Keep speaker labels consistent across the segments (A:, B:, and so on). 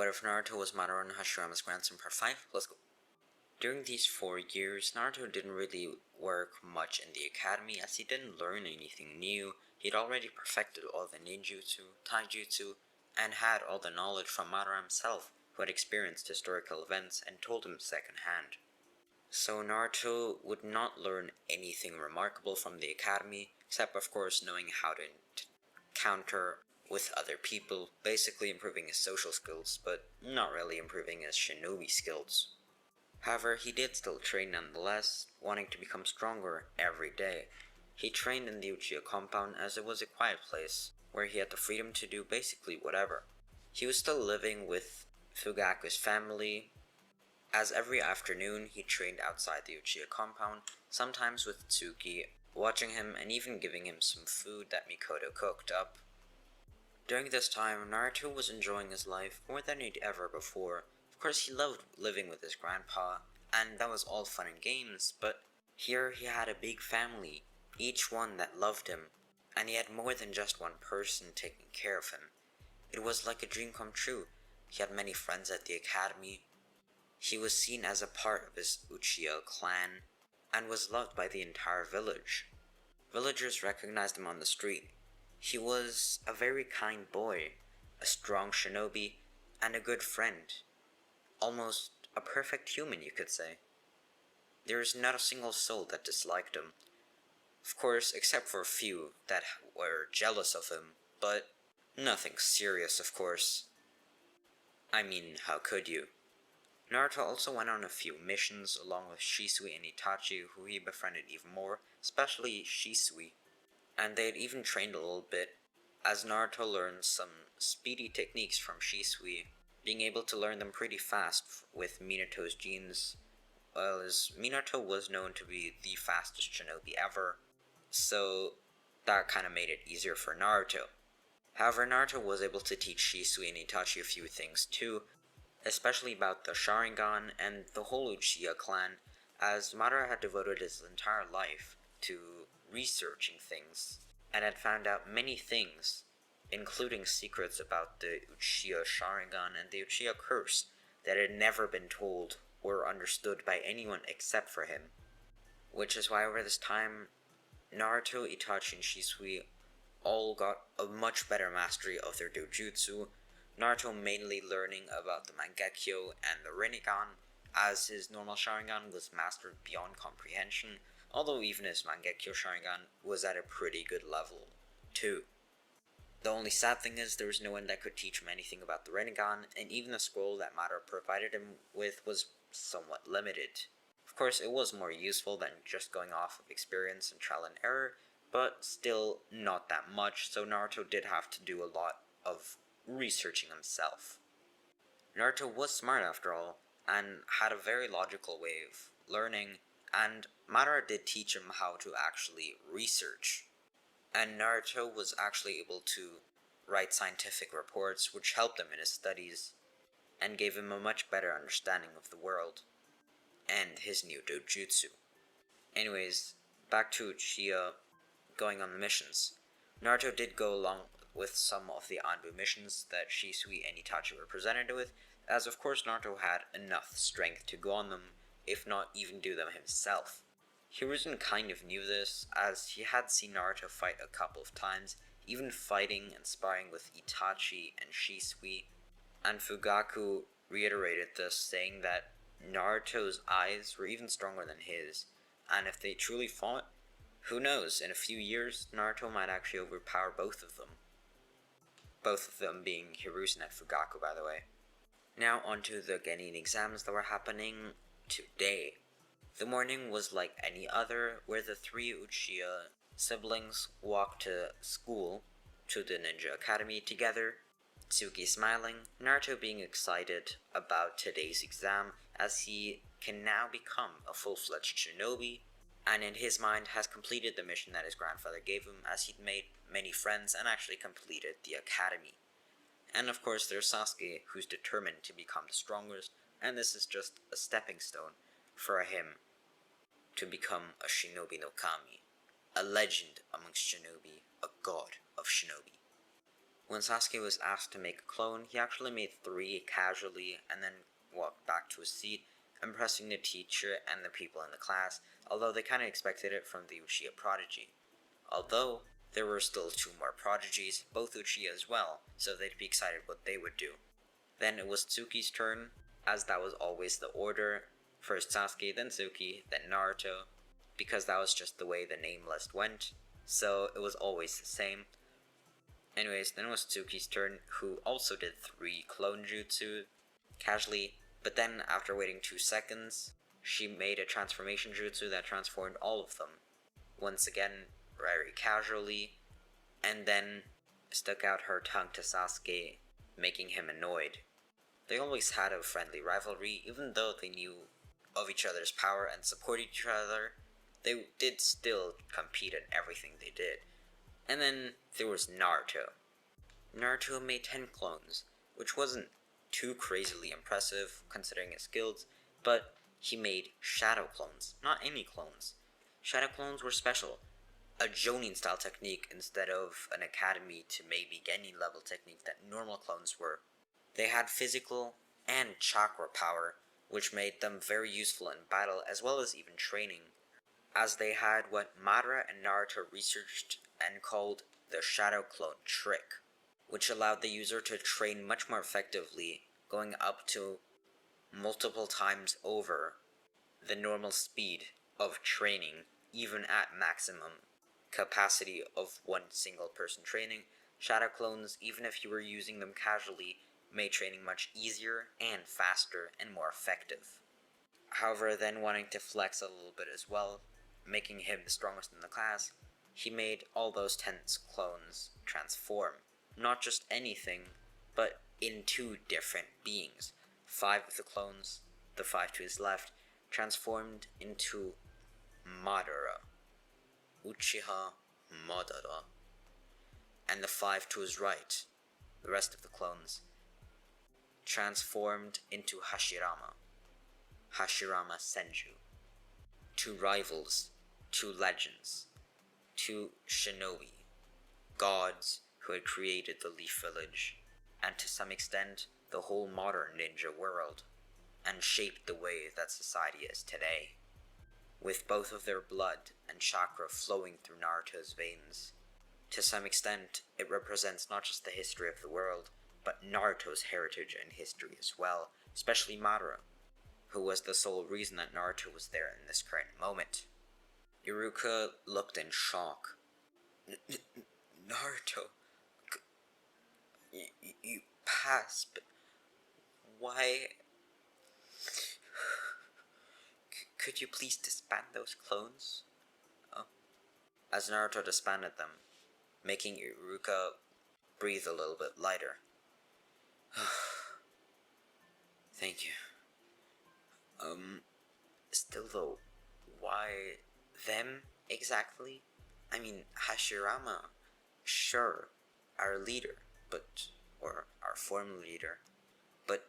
A: What if Naruto was Madara and Hashirama's grandson part 5? Let's go. During these 4 years, Naruto didn't really work much in the academy as he didn't learn anything new. He'd already perfected all the ninjutsu, taijutsu, and had all the knowledge from Madara himself, who had experienced historical events and told him secondhand. So Naruto would not learn anything remarkable from the academy, except of course knowing how to counter with other people, basically improving his social skills, but not really improving his shinobi skills. However, he did still train nonetheless, wanting to become stronger every day. He trained in the Uchiha compound as it was a quiet place, where he had the freedom to do basically whatever. He was still living with Fugaku's family, as every afternoon he trained outside the Uchiha compound, sometimes with Tsuki, watching him and even giving him some food that Mikoto cooked up. During this time, Naruto was enjoying his life more than he'd ever before. Of course, he loved living with his grandpa, and that was all fun and games, but here he had a big family, each one that loved him, and he had more than just one person taking care of him. It was like a dream come true. He had many friends at the academy. He was seen as a part of his Uchiha clan, and was loved by the entire village. Villagers recognized him on the street. He was a very kind boy, a strong shinobi, and a good friend. Almost a perfect human, you could say. There is not a single soul that disliked him. Of course, except for a few that were jealous of him, but nothing serious, of course. I mean, how could you? Naruto also went on a few missions along with Shisui and Itachi, who he befriended even more, especially Shisui. And they had even trained a little bit, as Naruto learned some speedy techniques from Shisui, being able to learn them pretty fast with Minato's genes, as Minato was known to be the fastest shinobi ever, so that kind of made it easier for Naruto. However, Naruto was able to teach Shisui and Itachi a few things too, especially about the Sharingan and the whole Uchiha clan, as Madara had devoted his entire life to researching things, and had found out many things, including secrets about the Uchiha Sharingan and the Uchiha Curse that had never been told or understood by anyone except for him. Which is why over this time, Naruto, Itachi, and Shisui all got a much better mastery of their dojutsu, Naruto mainly learning about the Mangekyo and the Rinnegan, as his normal Sharingan was mastered beyond comprehension, although even his Mangekyo Sharingan was at a pretty good level, too. The only sad thing is there was no one that could teach him anything about the Rinnegan, and even the scroll that Madara provided him with was somewhat limited. Of course, it was more useful than just going off of experience and trial and error, but still not that much, so Naruto did have to do a lot of researching himself. Naruto was smart after all, and had a very logical way of learning, and Madara did teach him how to actually research. And Naruto was actually able to write scientific reports which helped him in his studies, and gave him a much better understanding of the world, and his new dojutsu. Anyways, back to Uchiha going on the missions. Naruto did go along with some of the Anbu missions that Shisui and Itachi were presented with, as of course Naruto had enough strength to go on them, if not even do them himself. Hiruzen kind of knew this, as he had seen Naruto fight a couple of times, even fighting and sparring with Itachi and Shisui, and Fugaku reiterated this, saying that Naruto's eyes were even stronger than his, and if they truly fought, who knows, in a few years, Naruto might actually overpower both of them. Both of them being Hiruzen and Fugaku, by the way. Now onto the Genin exams that were happening today. The morning was like any other, where the 3 Uchiha siblings walked to school, to the Ninja Academy together, Tsuki smiling, Naruto being excited about today's exam, as he can now become a full-fledged shinobi, and in his mind has completed the mission that his grandfather gave him, as he'd made many friends and actually completed the academy. And of course there's Sasuke, who's determined to become the strongest, and this is just a stepping stone for him to become a shinobi no kami, a legend amongst shinobi, a god of shinobi. When Sasuke was asked to make a clone, he actually made 3 casually and then walked back to his seat, impressing the teacher and the people in the class, although they kinda expected it from the Uchiha prodigy. Although, there were still 2 more prodigies, both Uchiha as well, so they'd be excited what they would do. Then it was Tsuki's turn, as that was always the order. First Sasuke, then Tsuki, then Naruto, because that was just the way the name list went, so it was always the same. Anyways, then it was Tsuki's turn, who also did 3 clone jutsu, casually, but then after waiting 2 seconds, she made a transformation jutsu that transformed all of them. Once again, very casually, and then stuck out her tongue to Sasuke, making him annoyed. They always had a friendly rivalry, even though they knew of each other's power and supported each other, they did still compete in everything they did. And then there was Naruto. Naruto made 10 clones, which wasn't too crazily impressive considering his skills, but he made shadow clones, not any clones. Shadow clones were special, a Jonin style technique instead of an academy to maybe Genin level technique that normal clones were. They had physical and chakra power, which made them very useful in battle as well as even training, as they had what Madara and Naruto researched and called the shadow clone trick, which allowed the user to train much more effectively, going up to multiple times over the normal speed of training, even at maximum capacity of one single person training. Shadow clones, even if you were using them casually, made training much easier and faster and more effective. However, then wanting to flex a little bit as well, making him the strongest in the class, he made all those 10 clones transform. Not just anything, but into different beings. 5 of the clones, the 5 to his left, transformed into Madara, Uchiha Madara, and the 5 to his right, the rest of the clones, transformed into Hashirama, Hashirama Senju. 2 rivals, 2 legends, 2 shinobi, gods who had created the Leaf Village, and to some extent the whole modern ninja world, and shaped the way that society is today. With both of their blood and chakra flowing through Naruto's veins. To some extent, it represents not just the history of the world, but Naruto's heritage and history as well, especially Madara, who was the sole reason that Naruto was there in this current moment. Iruka looked in shock. Naruto, you passed, but why? Could you please disband those clones? Oh. As Naruto disbanded them, making Iruka breathe a little bit lighter. Thank you. Still though, why them exactly? I mean, Hashirama, sure, our leader, or our former leader, but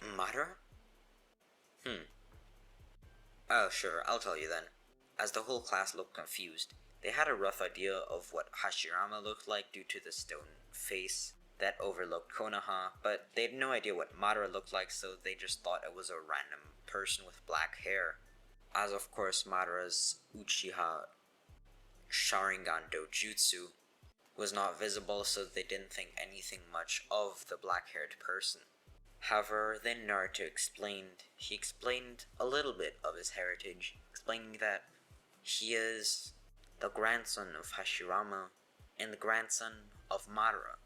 A: Madara? Oh, sure, I'll tell you then. As the whole class looked confused, they had a rough idea of what Hashirama looked like due to the stone face that overlooked Konoha, but they had no idea what Madara looked like, so they just thought it was a random person with black hair. As of course Madara's Uchiha Sharingan Dojutsu was not visible, so they didn't think anything much of the black-haired person. However, then Naruto explained a little bit of his heritage, explaining that he is the grandson of Hashirama and the grandson of Madara.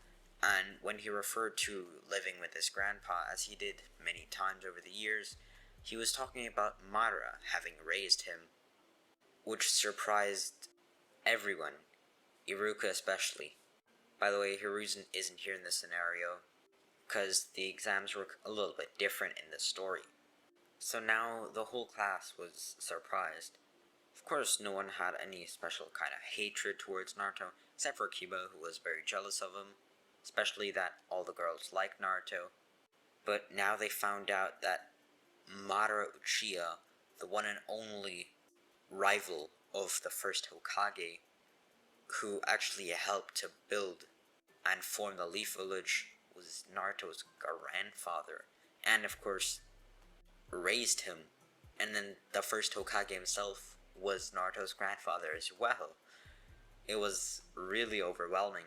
A: And when he referred to living with his grandpa, as he did many times over the years, he was talking about Madara having raised him, which surprised everyone, Iruka especially. By the way, Hiruzen isn't here in this scenario, because the exams were a little bit different in this story. So now the whole class was surprised. Of course, no one had any special kind of hatred towards Naruto, except for Kiba, who was very jealous of him, especially that all the girls liked Naruto. But now they found out that Madara Uchiha, the one and only rival of the first Hokage, who actually helped to build and formed the Leaf Village was Naruto's grandfather, and of course raised him. And then the first Hokage himself was Naruto's grandfather as well. It was really overwhelming,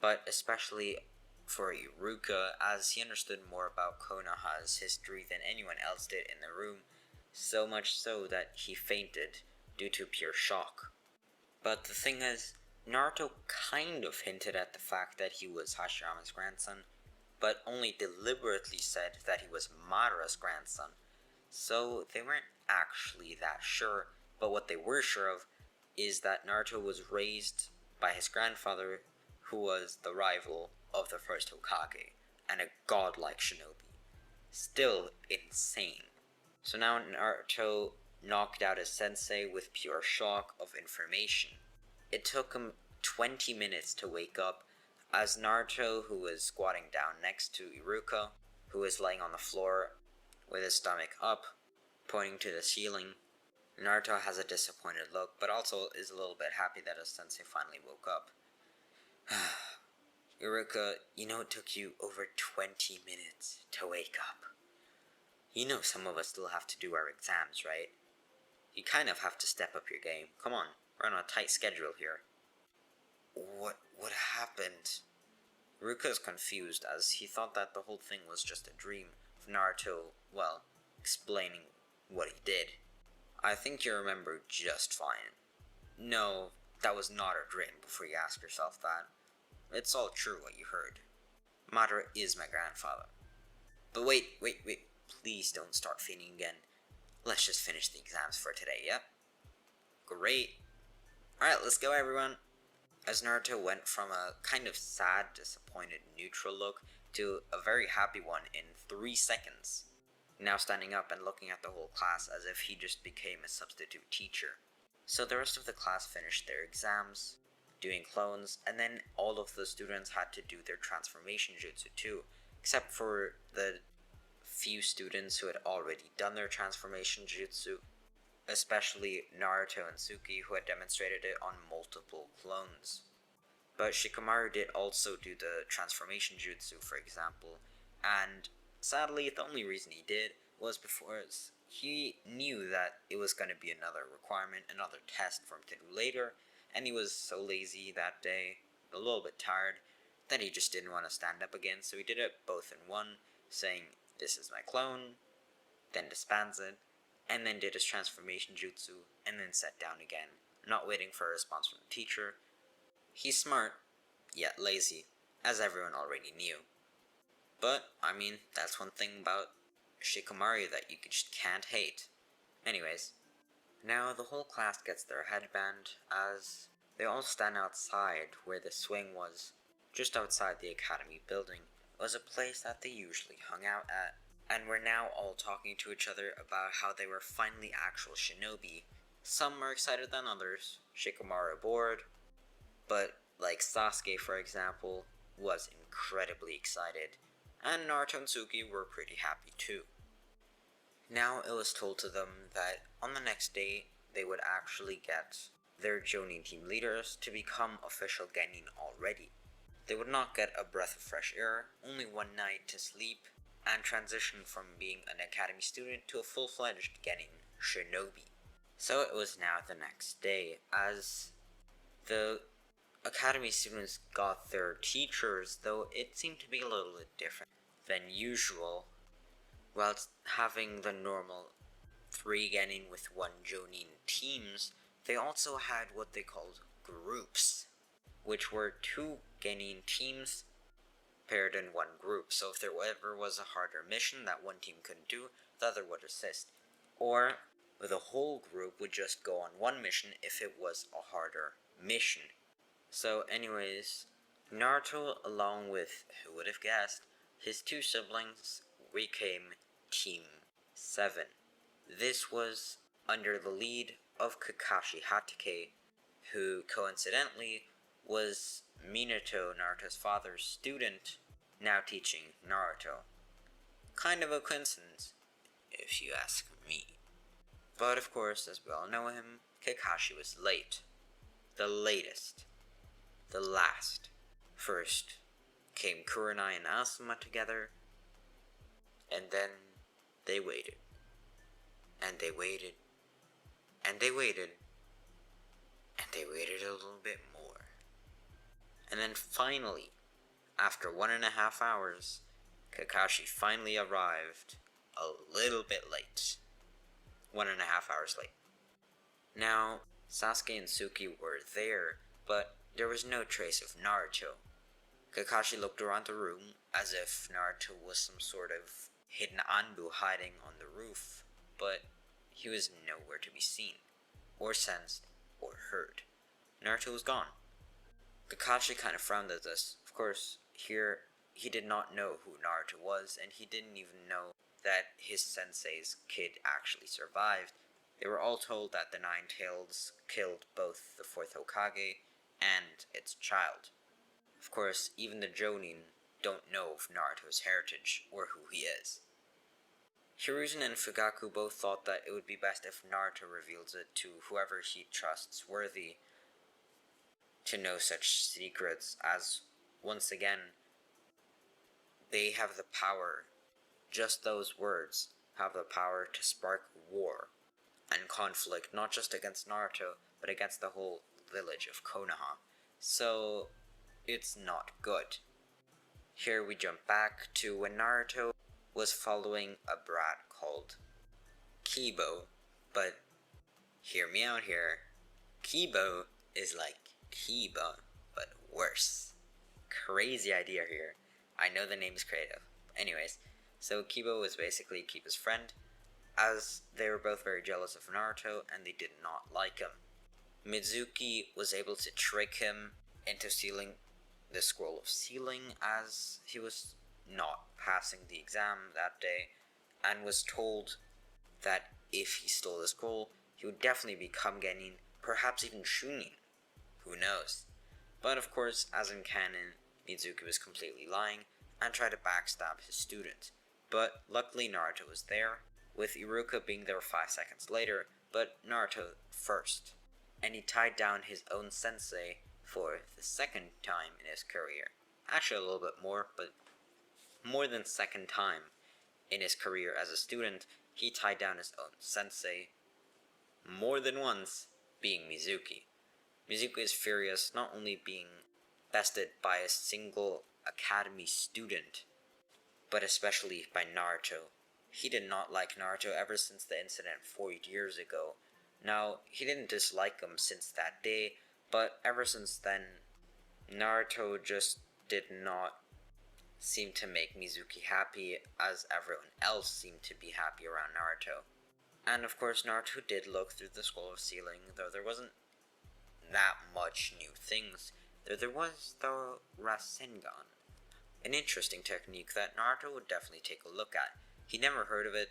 A: but especially for Iruka, as he understood more about Konoha's history than anyone else did in the room, so much so that he fainted due to pure shock. But the thing is, Naruto kind of hinted at the fact that he was Hashirama's grandson, but only deliberately said that he was Madara's grandson. So they weren't actually that sure, but what they were sure of is that Naruto was raised by his grandfather, who was the rival of the first Hokage, and a godlike shinobi. Still insane. So now Naruto knocked out his sensei with pure shock of information. It took him 20 minutes to wake up, as Naruto, who was squatting down next to Iruka, who was laying on the floor with his stomach up, pointing to the ceiling. Naruto has a disappointed look, but also is a little bit happy that his sensei finally woke up. Iruka, you know it took you over 20 minutes to wake up. You know some of us still have to do our exams, right? You kind of have to step up your game. Come on, we're on a tight schedule here. What happened? Iruka is confused, as he thought that the whole thing was just a dream of Naruto, well, explaining what he did. I think you remember just fine. No, that was not a dream before you ask yourself that. It's all true what you heard. Madara is my grandfather. But wait, please don't start fainting again. Let's just finish the exams for today, yep? Great. Alright, let's go everyone. As Naruto went from a kind of sad, disappointed, neutral look to a very happy one in 3 seconds. Now standing up and looking at the whole class as if he just became a substitute teacher. So the rest of the class finished their exams, doing clones, and then all of the students had to do their transformation jutsu too, except for the few students who had already done their transformation jutsu, especially Naruto and Suki, who had demonstrated it on multiple clones. But Shikamaru did also do the transformation jutsu, for example, and sadly the only reason he did was because he knew that it was going to be another requirement, another test for him to do later, and he was so lazy that day, a little bit tired, that he just didn't want to stand up again, so he did it both in one, saying, "This is my clone," then disbands it, and then did his transformation jutsu, and then sat down again, not waiting for a response from the teacher. He's smart, yet lazy, as everyone already knew. But, I mean, that's one thing about Shikamaru that you just can't hate. Anyways, now the whole class gets their headband, as they all stand outside where the swing was, just outside the academy building. It was a place that they usually hung out at, and were now all talking to each other about how they were finally actual shinobi. Some more excited than others, Shikamaru bored, but like Sasuke for example, was incredibly excited, and Naruto and Suki were pretty happy too. Now it was told to them that on the next day they would actually get their Jonin team leaders to become official Genin already. They would not get a breath of fresh air, only one night to sleep, and transition from being an academy student to a full-fledged Genin shinobi. So it was now the next day, as the academy students got their teachers, though it seemed to be a little bit different than usual. Whilst having the normal 3 Genin with 1 Jonin teams, they also had what they called groups, which were 2 Genin teams paired in 1 group. So if there ever was a harder mission that one team couldn't do, the other would assist. Or the whole group would just go on 1 mission if it was a harder mission. So anyways, Naruto, along with, who would have guessed, his 2 siblings, became Team 7. This was under the lead of Kakashi Hatake, who coincidentally was Minato, Naruto's father's student, now teaching Naruto. Kind of a coincidence, if you ask me. But of course, as we all know him, Kakashi was late. The latest. The last. First, came Kurenai and Asuma together, and then they waited. And they waited. And they waited. And they waited a little bit more. And then finally, after 1.5 hours, Kakashi finally arrived a little bit late. 1.5 hours late. Now, Sasuke and Suki were there, but there was no trace of Naruto. Kakashi looked around the room as if Naruto was some sort of hidden Anbu hiding on the roof, but he was nowhere to be seen, or sensed, or heard. Naruto was gone. Kakashi kind of frowned at this. Of course, here he did not know who Naruto was, and he didn't even know that his sensei's kid actually survived. They were all told that the Nine-Tails killed both the 4th Hokage and its child. Of course, even the Jonin don't know of Naruto's heritage or who he is. Hiruzen and Fugaku both thought that it would be best if Naruto reveals it to whoever he trusts worthy to know such secrets, as, once again, they have the power, just those words have the power to spark war and conflict, not just against Naruto, but against the whole village of Konoha. So, it's not good. Here we jump back to when Naruto was following a brat called Kibo, but hear me out here. Kibo is like Kiba, but worse. Crazy idea here. I know the name is creative. Anyways, so Kibo was basically Kiba's friend, as they were both very jealous of Naruto and they did not like him. Mizuki was able to trick him into stealing the scroll of sealing, as he was not passing the exam that day, and was told that if he stole the scroll, he would definitely become Genin, perhaps even Shunin. Who knows? But of course, as in canon, Mizuki was completely lying and tried to backstab his student. But luckily Naruto was there, with Iruka being there 5 seconds later, but Naruto first. And he tied down his own sensei for the second time in his career. Actually a little bit more, but more than second time in his career as a student, he tied down his own sensei more than once, being Mizuki. Mizuki is furious, not only being bested by a single academy student, but especially by Naruto. He did not like Naruto ever since the incident 4 years ago. Now, he didn't dislike him since that day, but ever since then, Naruto just did not seem to make Mizuki happy, as everyone else seemed to be happy around Naruto. And of course, Naruto did look through the scroll of sealing, though there wasn't that much new things. There was the Rasengan, an interesting technique that Naruto would definitely take a look at. He never heard of it.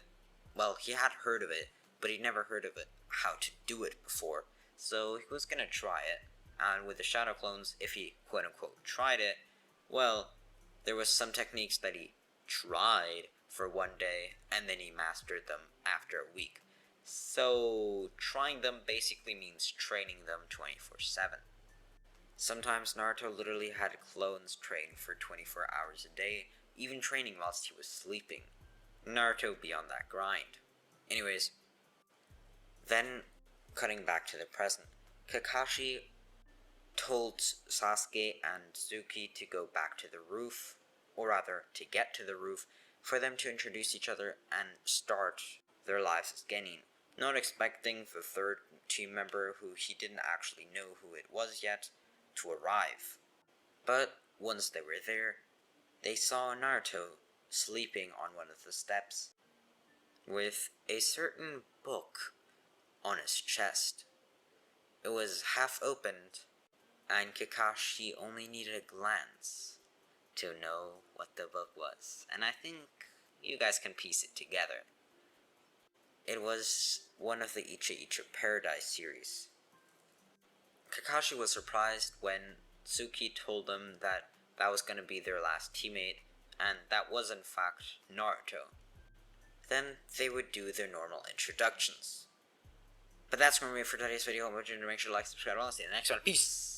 A: Well, he had heard of it, but he'd never heard of it, how to do it before. So he was gonna try it, and with the Shadow Clones, if he quote-unquote tried it, well, there was some techniques that he tried for 1 day, and then he mastered them after a week. So, trying them basically means training them 24/7. Sometimes Naruto literally had clones train for 24 hours a day, even training whilst he was sleeping. Naruto be on that grind. Anyways, then, cutting back to the present, Kakashi told Sasuke and Suki to go back to the roof, or rather, to get to the roof, for them to introduce each other and start their lives as Genin, not expecting the third team member, who he didn't actually know who it was yet, to arrive. But once they were there, they saw Naruto sleeping on one of the steps, with a certain book on his chest. It was half opened, and Kakashi only needed a glance to know what the book was. And I think you guys can piece it together. It was one of the Uchiha Paradise series. Kakashi was surprised when Suki told him that that was going to be their last teammate, and that was in fact Naruto. Then they would do their normal introductions. But that's going to be it for today's video. I want you to make sure to like, subscribe, and I'll see you in the next one. Peace!